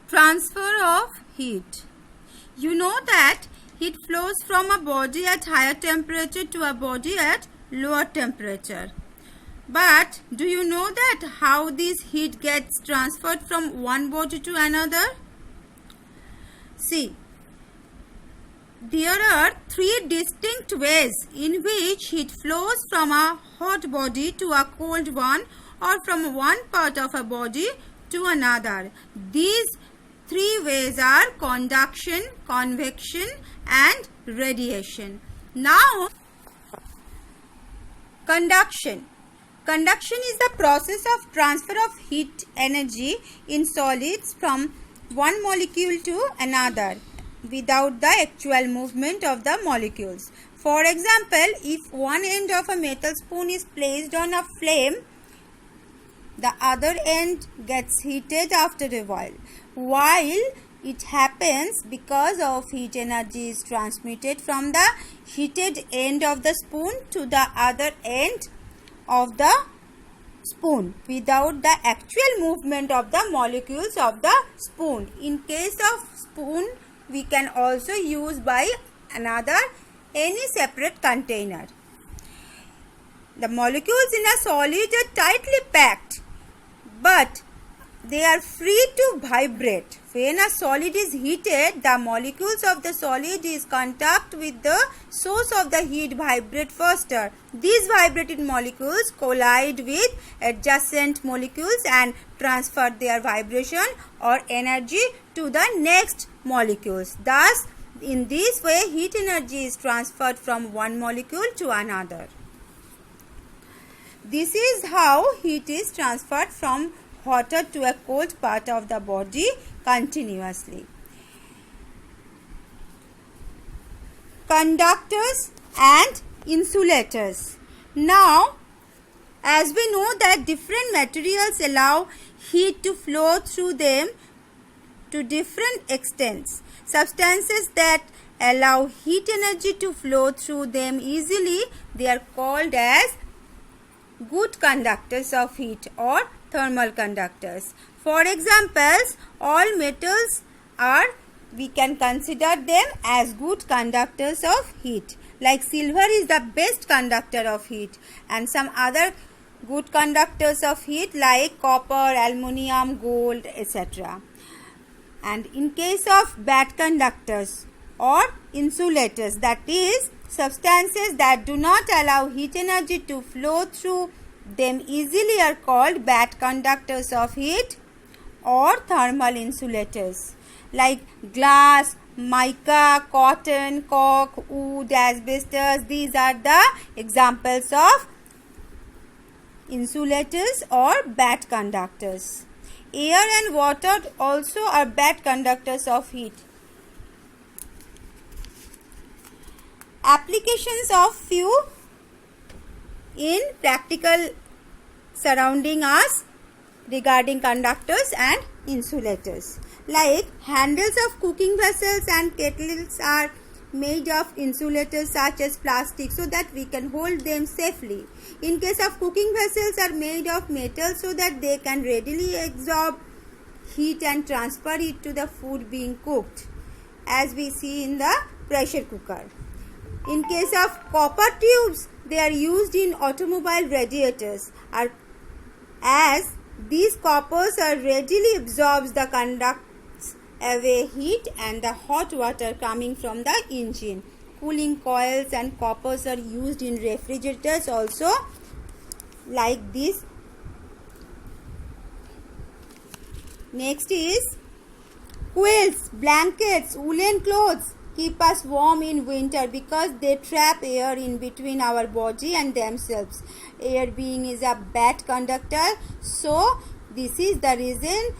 Transfer of heat. You know that heat flows from a body at higher temperature to a body at lower temperature. But do you know that how this heat gets transferred from one body to another? See, there are three distinct ways in which heat flows from a hot body to a cold one or from one part of a body to another. These three ways are conduction, convection and radiation. Now, conduction. Conduction is the process of transfer of heat energy in solids from one molecule to another without the actual movement of the molecules. For example, if one end of a metal spoon is placed on a flame, the other end gets heated after a while it happens because of heat energy is transmitted from the heated end of the spoon to the other end of the spoon without the actual movement of the molecules of the spoon. In case of spoon, we can also use by any separate container. The molecules in a solid are tightly packed, but they are free to vibrate. When a solid is heated, the molecules of the solid is contact with the source of the heat vibrate faster. These vibrated molecules collide with adjacent molecules and transfer their vibration or energy to the next molecules. Thus, in this way, heat energy is transferred from one molecule to another. This is how heat is transferred from hotter to a cold part of the body continuously. Conductors and insulators. Now, as we know that different materials allow heat to flow through them to different extents. Substances that allow heat energy to flow through them easily, they are called as good conductors of heat or thermal conductors. For examples, all metals we can consider them as good conductors of heat. Like silver is the best conductor of heat, and some other good conductors of heat like copper, aluminium, gold, etc. And in case of bad conductors or insulators, that is substances that do not allow heat energy to flow through them easily, are called bad conductors of heat or thermal insulators. Like glass, mica, cotton, cork, wood, asbestos, these are the examples of insulators or bad conductors. Air and water also are bad conductors of heat. Applications of few in practical surrounding us regarding conductors and insulators. Like handles of cooking vessels and kettles are made of insulators such as plastic so that we can hold them safely. In case of cooking vessels are made of metal so that they can readily absorb heat and transfer it to the food being cooked, as we see in the pressure cooker. In case of copper tubes, they are used in automobile radiators, as these coppers are readily absorbs the conducts away heat and the hot water coming from the engine. Cooling coils and coppers are used in refrigerators also, like this. Next is quilts, blankets, woolen clothes keep us warm in winter because they trap air in between our body and themselves. Air being is a bad conductor, so this is the reason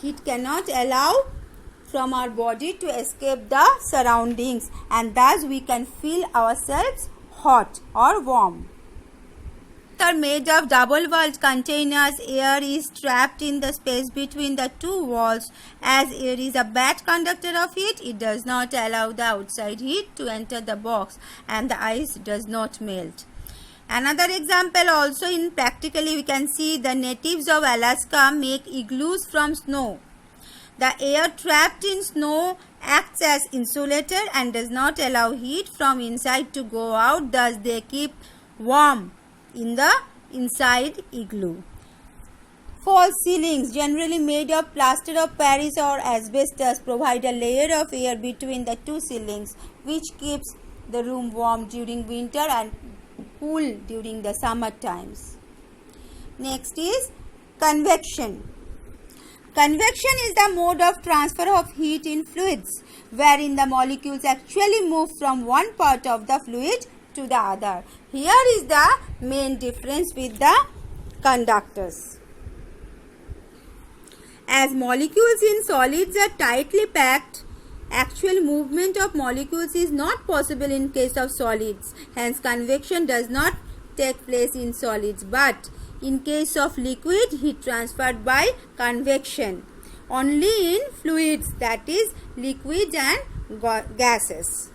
heat cannot allow from our body to escape the surroundings, and thus we can feel ourselves hot or warm. Are made of double-walled containers. Air is trapped in the space between the two walls. As air is a bad conductor of heat, it does not allow the outside heat to enter the box and the ice does not melt. Another example also in practically we can see the natives of Alaska make igloos from snow. The air trapped in snow acts as insulator and does not allow heat from inside to go out, thus they keep warm in the inside igloo. False ceilings, generally made of plaster of Paris or asbestos, provide a layer of air between the two ceilings, which keeps the room warm during winter and cool during the summer times. Next is convection. Convection is the mode of transfer of heat in fluids, wherein the molecules actually move from one part of the fluid to the other. Here is the main difference with the conductors. As molecules in solids are tightly packed, actual movement of molecules is not possible in case of solids. Hence, convection does not take place in solids, but in case of liquid, heat transferred by convection only in fluids, that is liquid and gases.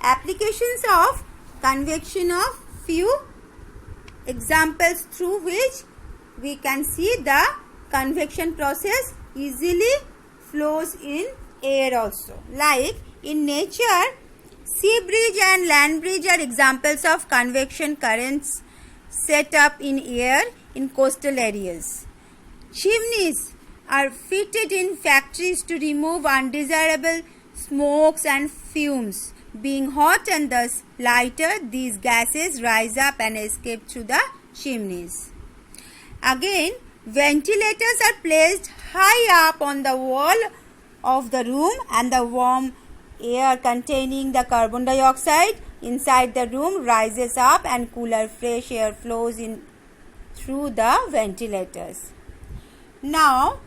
Applications of convection of few examples through which we can see the convection process easily flows in air also. Like in nature, sea breeze and land breeze are examples of convection currents set up in air in coastal areas. Chimneys are fitted in factories to remove undesirable smokes and fumes. Being hot and thus lighter, these gases rise up and escape through the chimneys. Again, ventilators are placed high up on the wall of the room, and the warm air containing the carbon dioxide inside the room rises up and cooler fresh air flows in through the ventilators. Now,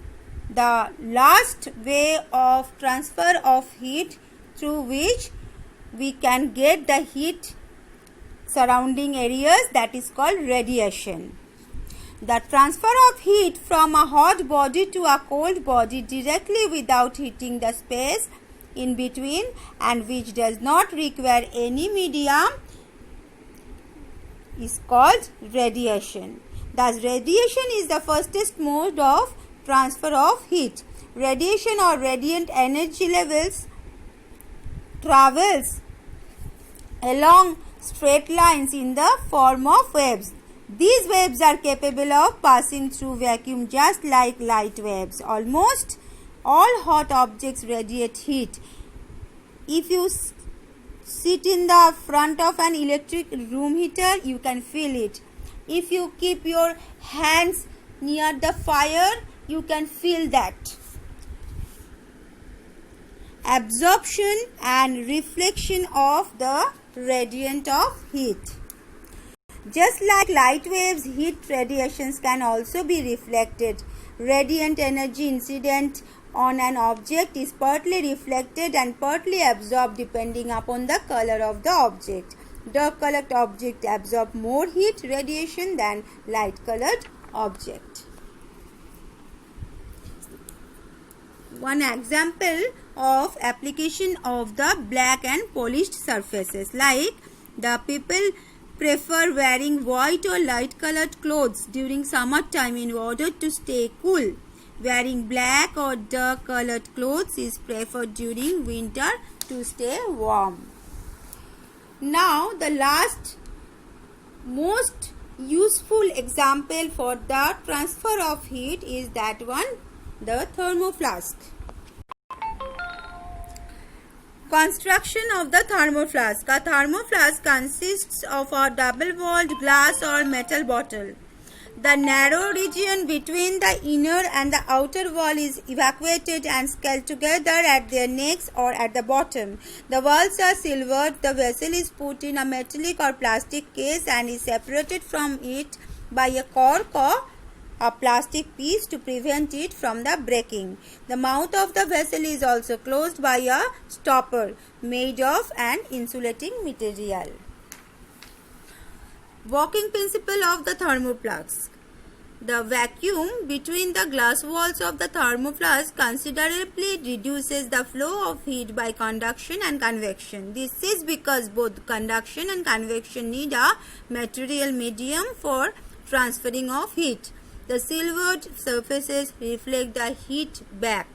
the last way of transfer of heat through which we can get the heat surrounding areas, that is called radiation. The transfer of heat from a hot body to a cold body directly without heating the space in between and which does not require any medium is called radiation. Thus, radiation is the fastest mode of transfer of heat. Radiation or radiant energy levels travels along straight lines in the form of waves. These waves are capable of passing through vacuum just like light waves. Almost all hot objects radiate heat. If you sit in the front of an electric room heater, you can feel it. If you keep your hands near the fire, you can feel that. Absorption and reflection of the radiant of heat. Just like light waves, heat radiations can also be reflected. Radiant energy incident on an object is partly reflected and partly absorbed depending upon the color of the object. Dark colored object absorb more heat radiation than light colored object. One example of application of the black and polished surfaces, like the people prefer wearing white or light colored clothes during summer time in order to stay cool. Wearing black or dark colored clothes is preferred during winter to stay warm. Now, the last most useful example for the transfer of heat is that one, the thermoflask. Construction of the thermoflask. A thermoflask consists of a double-walled glass or metal bottle. The narrow region between the inner and the outer wall is evacuated and scaled together at their necks or at the bottom. The walls are silvered. The vessel is put in a metallic or plastic case and is separated from it by a cork or a plastic piece to prevent it from the breaking. The mouth of the vessel is also closed by a stopper made of an insulating material. Working principle of the thermoflask. The vacuum between the glass walls of the thermoflask considerably reduces the flow of heat by conduction and convection. This is because both conduction and convection need a material medium for transferring of heat. the silvered surfaces reflect the heat back,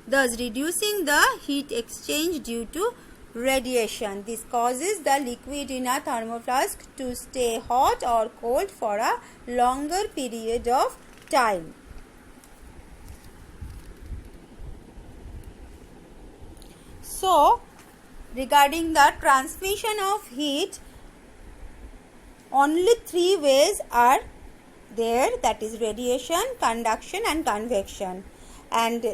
thus reducing the heat exchange due to radiation. This causes the liquid in a thermoflask to stay hot or cold for a longer period of time. So, regarding the transmission of heat, only three ways are there, that is radiation, conduction and convection. And